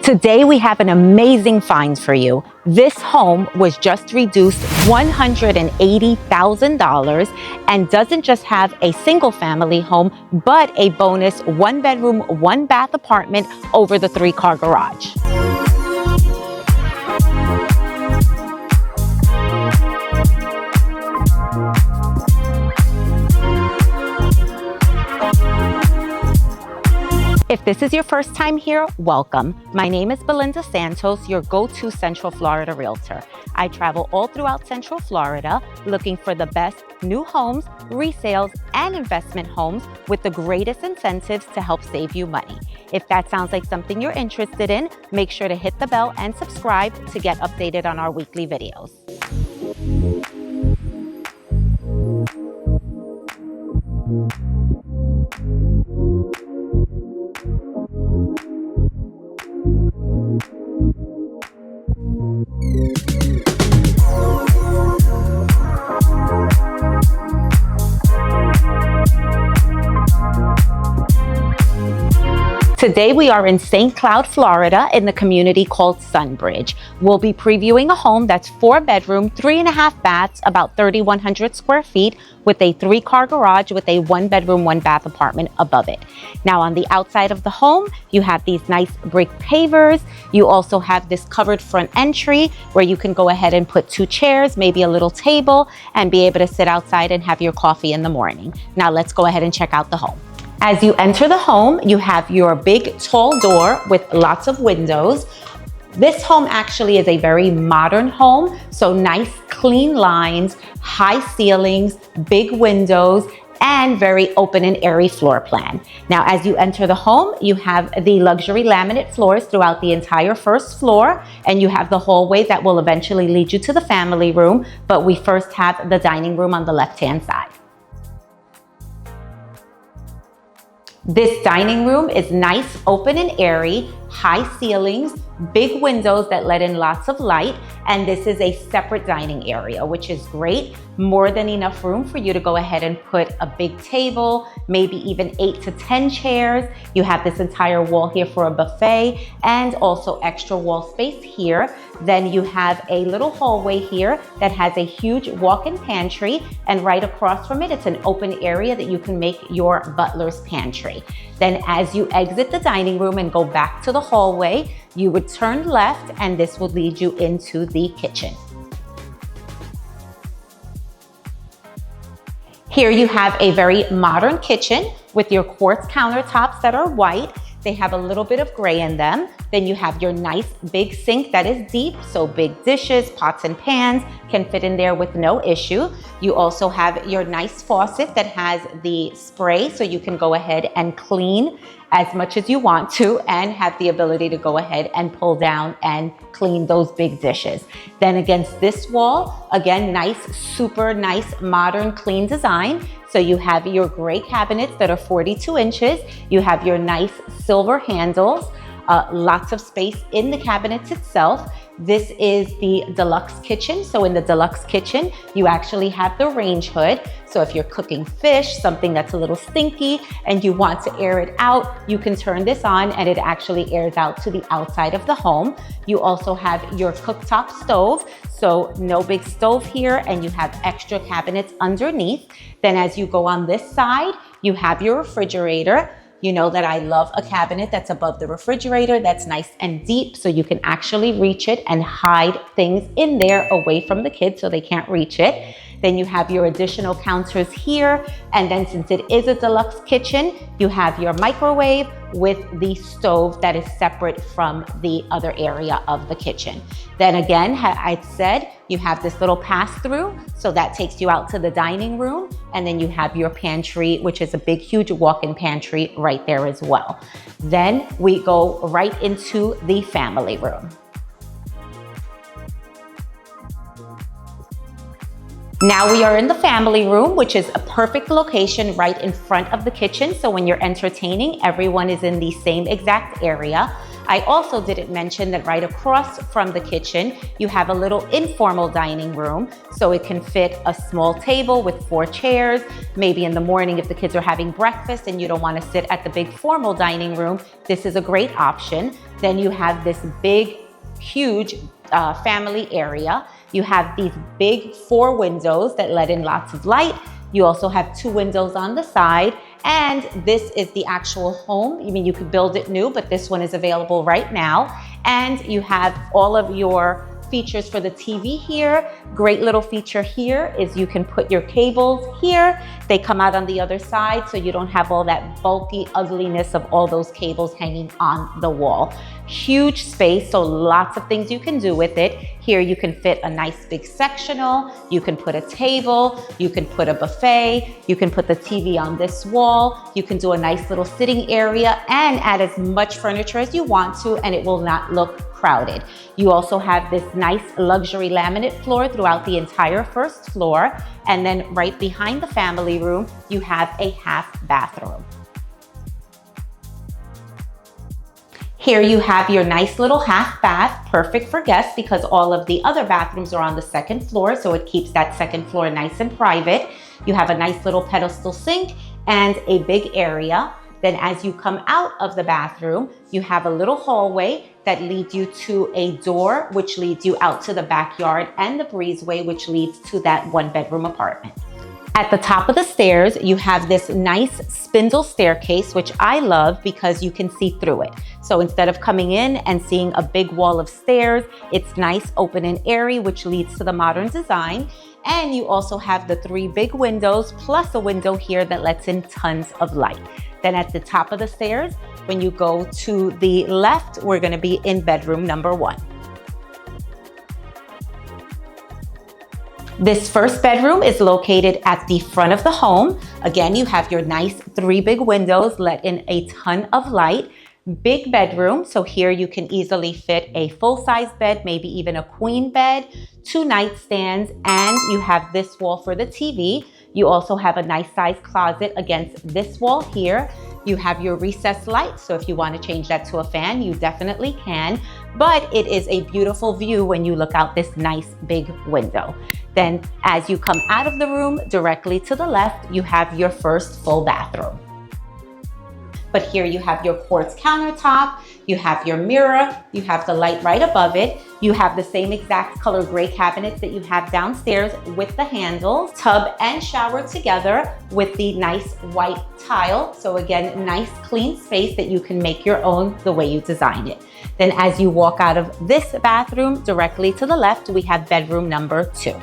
Today we have an amazing find for you. This home was just reduced $180,000 and doesn't just have a single family home, but a bonus 1-bedroom, 1-bath apartment over the 3-car garage. If this is your first time here, welcome. My name is Belinda Santos, your go-to Central Florida realtor. I travel all throughout Central Florida looking for the best new homes, resales, and investment homes with the greatest incentives to help save you money. If that sounds like something you're interested in, make sure to hit the bell and subscribe to get updated on our weekly videos. Today we are in St. Cloud, Florida in the community called Sunbridge. We'll be previewing a home that's 4-bedroom, 3.5 baths, about 3,100 square feet with a 3-car garage with a 1-bedroom, 1-bath apartment above it. Now on the outside of the home, you have these nice brick pavers. You also have this covered front entry where you can go ahead and put 2 chairs, maybe a little table, and be able to sit outside and have your coffee in the morning. Now let's go ahead and check out the home. As you enter the home, you have your big tall door with lots of windows. This home actually is a very modern home, so nice clean lines, high ceilings, big windows, and very open and airy floor plan. Now, as you enter the home, you have the luxury laminate floors throughout the entire first floor, and you have the hallway that will eventually lead you to the family room, but we first have the dining room on the left-hand side. This dining room is nice, open and airy, high ceilings, big windows that let in lots of light, and this is a separate dining area, which is great. More than enough room for you to go ahead and put a big table, maybe even 8 to 10 chairs. You have this entire wall here for a buffet and also extra wall space here. Then you have a little hallway here that has a huge walk-in pantry, and right across from it, it's an open area that you can make your butler's pantry. Then as you exit the dining room and go back to the hallway, you would turn left and this will lead you into the kitchen. Here you have a very modern kitchen with your quartz countertops that are white. They have a little bit of gray in them. Then you have your nice big sink that is deep, so big dishes, pots and pans can fit in there with no issue. You also have your nice faucet that has the spray, so you can go ahead and clean as much as you want to and have the ability to go ahead and pull down and clean those big dishes. Then against this wall, again, nice, super nice, modern, clean design. So you have your gray cabinets that are 42 inches. You have your nice silver handles, lots of space in the cabinets itself. This is the Deluxe kitchen. So in the Deluxe kitchen, you actually have the range hood. So if you're cooking fish, something that's a little stinky, and you want to air it out, you can turn this on and it actually airs out to the outside of the home. You also have your cooktop stove. So no big stove here, and you have extra cabinets underneath. Then as you go on this side, you have your refrigerator. You know that I love a cabinet that's above the refrigerator, that's nice and deep, so you can actually reach it and hide things in there away from the kids so they can't reach it. Then you have your additional counters here. And then since it is a deluxe kitchen, you have your microwave with the stove that is separate from the other area of the kitchen. Then again, I said you have this little pass-through, so that takes you out to the dining room. And then you have your pantry, which is a big, huge walk-in pantry right there as well. Then we go right into the family room. Now we are in the family room, which is a perfect location right in front of the kitchen. So when you're entertaining, everyone is in the same exact area. I also didn't mention that right across from the kitchen, you have a little informal dining room. So it can fit a small table with 4 chairs. Maybe in the morning if the kids are having breakfast and you don't want to sit at the big formal dining room, this is a great option. Then you have this big, huge family area. You have these big 4 windows that let in lots of light. You also have 2 windows on the side, and this is the actual home. I mean, you could build it new, but this one is available right now. And you have all of your features for the TV here. Great little feature here is you can put your cables here. They come out on the other side, so you don't have all that bulky ugliness of all those cables hanging on the wall. Huge space, so lots of things you can do with it. Here you can fit a nice big sectional, you can put a table, you can put a buffet, you can put the TV on this wall, you can do a nice little sitting area and add as much furniture as you want to, and it will not look crowded. You also have this nice luxury laminate floor throughout the entire first floor, and then right behind the family room, you have a half bathroom. Here you have your nice little half bath, perfect for guests because all of the other bathrooms are on the second floor, so it keeps that second floor nice and private. You have a nice little pedestal sink and a big area. Then as you come out of the bathroom, you have a little hallway that leads you to a door, which leads you out to the backyard, and the breezeway, which leads to that 1-bedroom apartment. At the top of the stairs, you have this nice spindle staircase, which I love because you can see through it. So instead of coming in and seeing a big wall of stairs, it's nice, open and airy, which leads to the modern design. And you also have the 3 big windows, plus a window here that lets in tons of light. Then at the top of the stairs, when you go to the left, we're gonna be in bedroom number 1. This first bedroom is located at the front of the home. Again, you have your nice 3 big windows, let in a ton of light. Big bedroom, so here you can easily fit a full-size bed, maybe even a queen bed, 2 nightstands, and you have this wall for the TV. You also have a nice size closet against this wall here. You have your recessed light, so if you want to change that to a fan, you definitely can. But it is a beautiful view when you look out this nice big window. Then as you come out of the room, directly to the left, you have your first full bathroom. But here you have your quartz countertop, you have your mirror, you have the light right above it, you have the same exact color gray cabinets that you have downstairs with the handles, tub and shower together with the nice white tile. So again, nice clean space that you can make your own the way you designed it. Then as you walk out of this bathroom, directly to the left, we have bedroom number 2.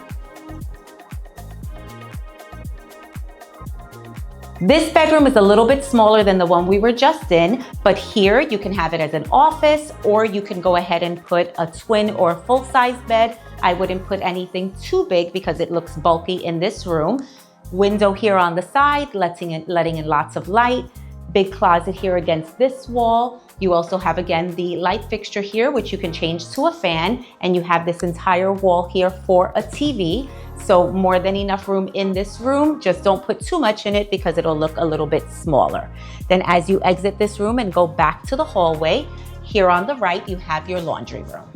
This bedroom is a little bit smaller than the one we were just in, but here you can have it as an office, or you can go ahead and put a twin or full-size bed. I wouldn't put anything too big because it looks bulky in this room. Window here on the side, letting in lots of light. Big closet here against this wall. You also have, again, the light fixture here, which you can change to a fan, and you have this entire wall here for a TV. So more than enough room in this room. Just don't put too much in it because it'll look a little bit smaller. Then as you exit this room and go back to the hallway, here on the right, you have your laundry room.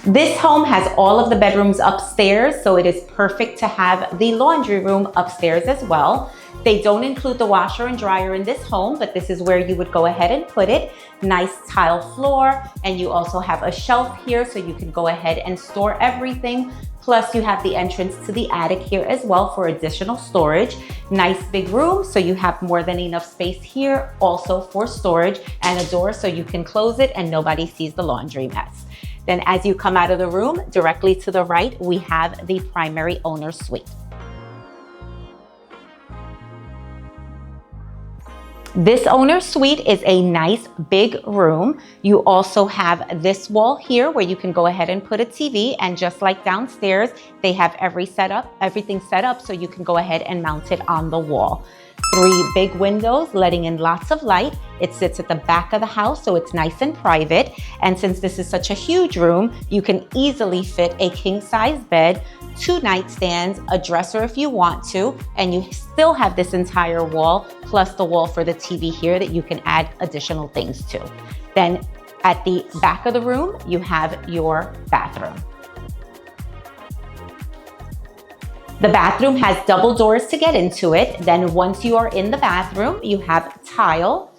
This home has all of the bedrooms upstairs, so it is perfect to have the laundry room upstairs as well. They don't include the washer and dryer in this home, but this is where you would go ahead and put it. Nice tile floor, and you also have a shelf here so you can go ahead and store everything. Plus you have the entrance to the attic here as well for additional storage. Nice big room, so you have more than enough space here also for storage, and a door so you can close it and nobody sees the laundry mess. Then as you come out of the room, directly to the right, we have the primary owner's suite. This owner's suite is a nice big room. You also have this wall here where you can go ahead and put a TV, and just like downstairs, they have everything set up so you can go ahead and mount it on the wall. 3 big windows letting in lots of light. It sits at the back of the house, so it's nice and private. And since this is such a huge room, you can easily fit a king-size bed, 2 nightstands, a dresser if you want to, and you still have this entire wall, plus the wall for the TV here that you can add additional things to. Then at the back of the room, you have your bathroom. The bathroom has double doors to get into it. Then once you are in the bathroom, you have tile,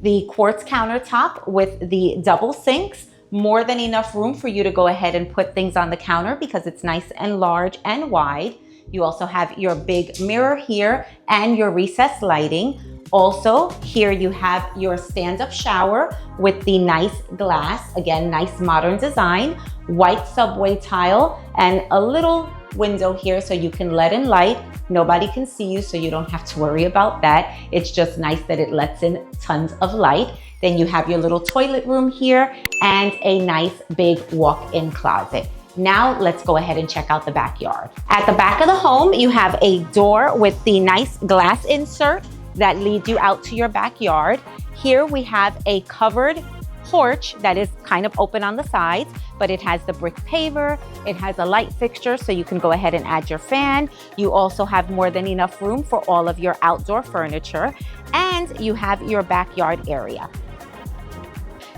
the quartz countertop with the double sinks, more than enough room for you to go ahead and put things on the counter because it's nice and large and wide. You also have your big mirror here and your recessed lighting. Also, here you have your stand-up shower with the nice glass, again, nice modern design, white subway tile, and a little window here so you can let in light. Nobody can see you, so you don't have to worry about that. It's just nice that it lets in tons of light. Then you have your little toilet room here and a nice big walk-in closet. Now let's go ahead and check out the backyard. At the back of the home, you have a door with the nice glass insert that leads you out to your backyard. Here we have a covered porch that is kind of open on the sides, but it has the brick paver, it has a light fixture so you can go ahead and add your fan. You also have more than enough room for all of your outdoor furniture, and you have your backyard area.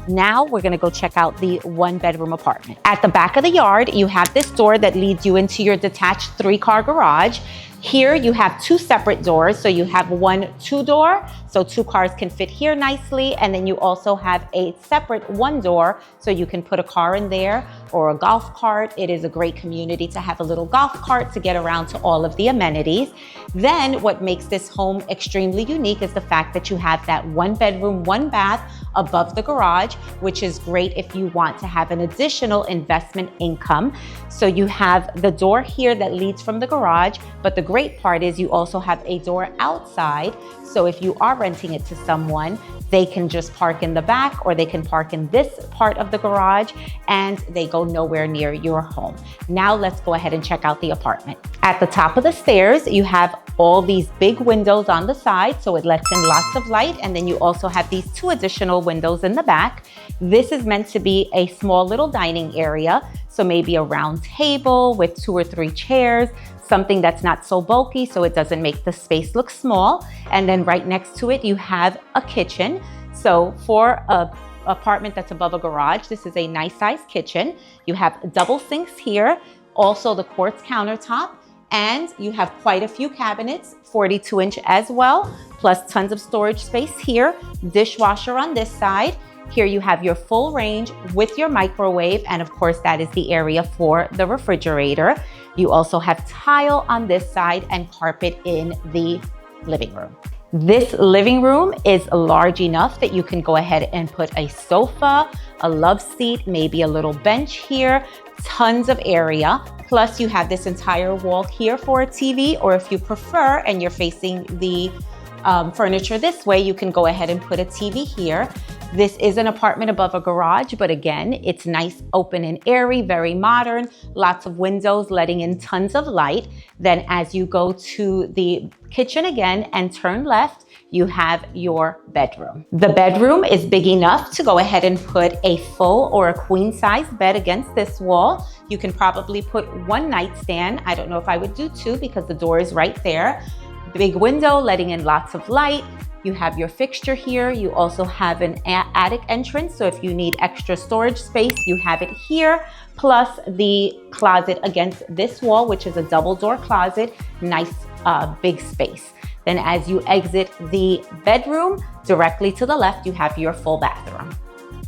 Now we're gonna go check out the 1-bedroom apartment. At the back of the yard, you have this door that leads you into your detached 3-car garage. Here you have 2 separate doors. So you have 1 2-door, so 2 cars can fit here nicely. And then you also have a separate 1-door, so you can put a car in there or a golf cart. It is a great community to have a little golf cart to get around to all of the amenities. Then what makes this home extremely unique is the fact that you have that 1-bedroom, 1-bath above the garage, which is great if you want to have an additional investment income. So you have the door here that leads from the garage, but the great part is you also have a door outside. So if you are renting it to someone, they can just park in the back or they can park in this part of the garage and they go nowhere near your home. Now let's go ahead and check out the apartment. At the top of the stairs, you have all these big windows on the side, so it lets in lots of light. And then you also have these 2 additional windows in the back. This is meant to be a small little dining area. So maybe a round table with 2 or 3 chairs, something that's not so bulky so it doesn't make the space look small. And then right next to it, you have a kitchen. So for an apartment that's above a garage, this is a nice sized kitchen. You have double sinks here, also the quartz countertop, and you have quite a few cabinets, 42-inch as well, plus tons of storage space here, dishwasher on this side. Here you have your full range with your microwave, and of course that is the area for the refrigerator. You also have tile on this side and carpet in the living room. This living room is large enough that you can go ahead and put a sofa, a love seat, maybe a little bench here, tons of area. Plus you have this entire wall here for a TV, or if you prefer and you're facing the furniture this way, you can go ahead and put a TV here. This is an apartment above a garage, but again, it's nice, open and airy, very modern, lots of windows letting in tons of light. Then as you go to the kitchen again and turn left, you have your bedroom. The bedroom is big enough to go ahead and put a full or a queen size bed against this wall. You can probably put 1 nightstand. I don't know if I would do 2 because the door is right there. Big window letting in lots of light. You have your fixture here. You also have an attic entrance. So if you need extra storage space, you have it here. Plus the closet against this wall, which is a double door closet, nice big space. Then as you exit the bedroom, directly to the left, you have your full bathroom.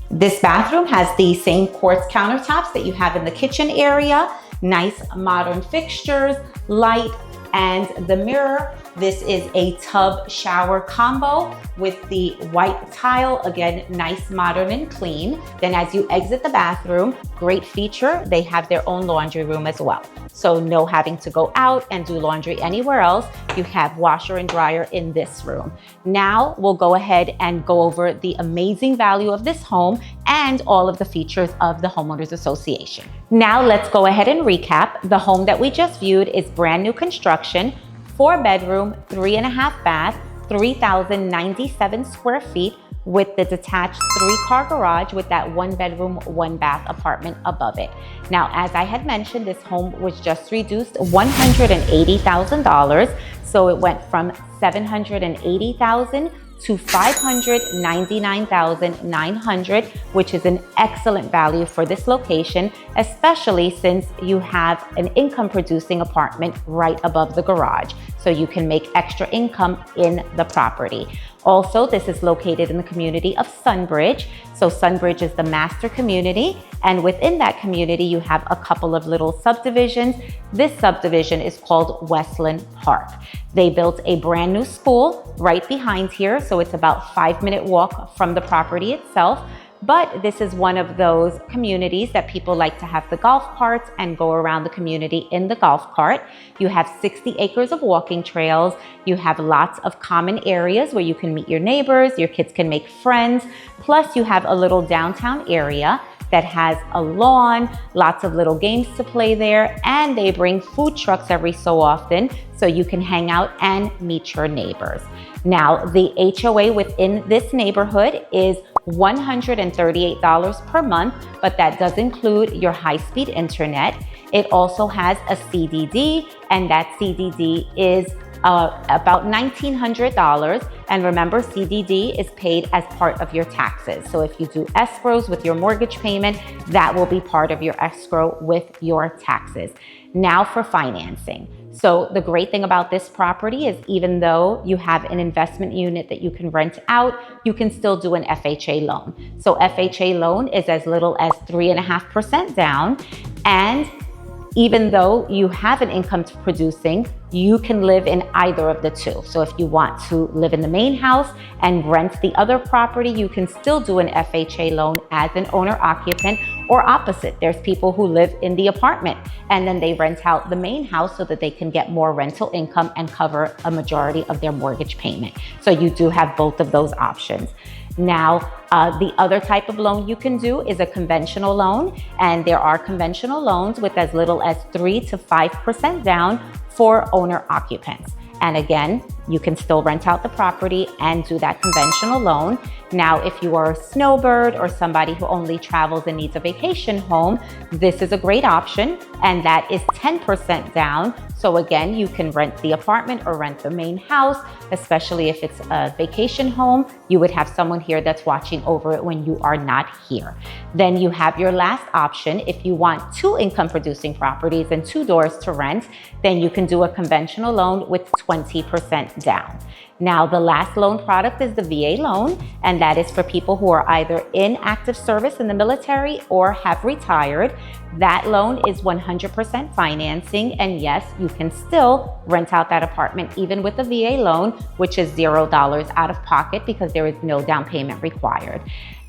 This bathroom has the same quartz countertops that you have in the kitchen area. Nice modern fixtures, light, and the mirror. This is a tub shower combo with the white tile. Again, nice, modern, and clean. Then as you exit the bathroom, great feature, they have their own laundry room as well. So no having to go out and do laundry anywhere else. You have washer and dryer in this room. Now we'll go ahead and go over the amazing value of this home and all of the features of the homeowners association. Now let's go ahead and recap. The home that we just viewed is brand new construction, 4-bedroom, 3.5 bath, 3,097 square feet with the detached 3-car garage with that 1-bedroom, 1-bath apartment above it. Now, as I had mentioned, this home was just reduced $180,000. So it went from $780,000 to $599,900, which is an excellent value for this location, especially since you have an income producing apartment right above the garage. So you can make extra income in the property. Also, this is located in the community of Sunbridge. So Sunbridge is the master community, and within that community, you have a couple of little subdivisions. This subdivision is called Weslyn Park. They built a brand new school right behind here, so it's about a 5-minute walk from the property itself. But this is one of those communities that people like to have the golf carts and go around the community in the golf cart. You have 60 acres of walking trails. You have lots of common areas where you can meet your neighbors, your kids can make friends. Plus you have a little downtown area that has a lawn, lots of little games to play there, and they bring food trucks every so often so you can hang out and meet your neighbors. Now, the HOA within this neighborhood is $138 per month, but that does include your high-speed internet. It also has a CDD, and that CDD is about $1,900. And remember, CDD is paid as part of your taxes. So if you do escrows with your mortgage payment, that will be part of your escrow with your taxes. Now for financing. So the great thing about this property is even though you have an investment unit that you can rent out, you can still do an FHA loan. So FHA loan is as little as 3.5% down. And even though you have an income producing, you can live in either of the two. So if you want to live in the main house and rent the other property, you can still do an FHA loan as an owner occupant, or opposite. There's people who live in the apartment and then they rent out the main house so that they can get more rental income and cover a majority of their mortgage payment. So you do have both of those options. Now, the other type of loan you can do is a conventional loan, and there are conventional loans with as little as 3 to 5% down for owner occupants. And again, you can still rent out the property and do that conventional loan. Now, if you are a snowbird or somebody who only travels and needs a vacation home, this is a great option, and that is 10% down. So again, you can rent the apartment or rent the main house, especially if it's a vacation home. You would have someone here that's watching over it when you are not here. Then you have your last option. If you want 2 income producing properties and 2 doors to rent, then you can do a conventional loan with 20% down. Now, the last loan product is the VA loan, and that is for people who are either in active service in the military or have retired. That loan is 100% financing, and yes, you can still rent out that apartment even with a VA loan, which is $0 out of pocket because there is no down payment required.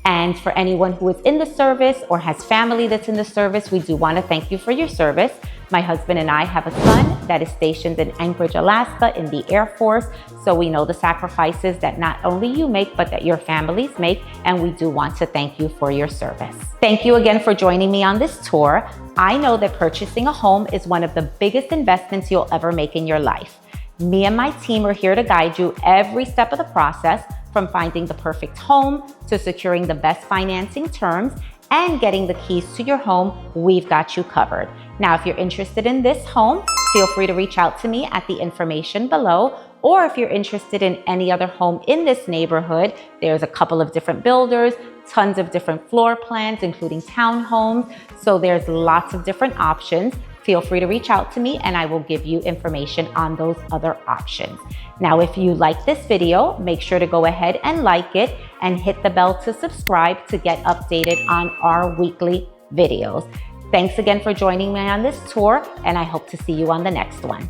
And for anyone who is in the service or has family that's in the service, we do want to thank you for your service. My husband and I have a son that is stationed in Anchorage, Alaska in the Air Force. So we know the sacrifices that not only you make, but that your families make. And we do want to thank you for your service. Thank you again for joining me on this tour. I know that purchasing a home is one of the biggest investments you'll ever make in your life. Me and my team are here to guide you every step of the process, from finding the perfect home to securing the best financing terms and getting the keys to your home. We've got you covered. Now, if you're interested in this home, feel free to reach out to me at the information below. Or if you're interested in any other home in this neighborhood, there's a couple of different builders, tons of different floor plans, including townhomes. So there's lots of different options. Feel free to reach out to me and I will give you information on those other options. Now, if you like this video, make sure to go ahead and like it and hit the bell to subscribe to get updated on our weekly videos. Thanks again for joining me on this tour, and I hope to see you on the next one.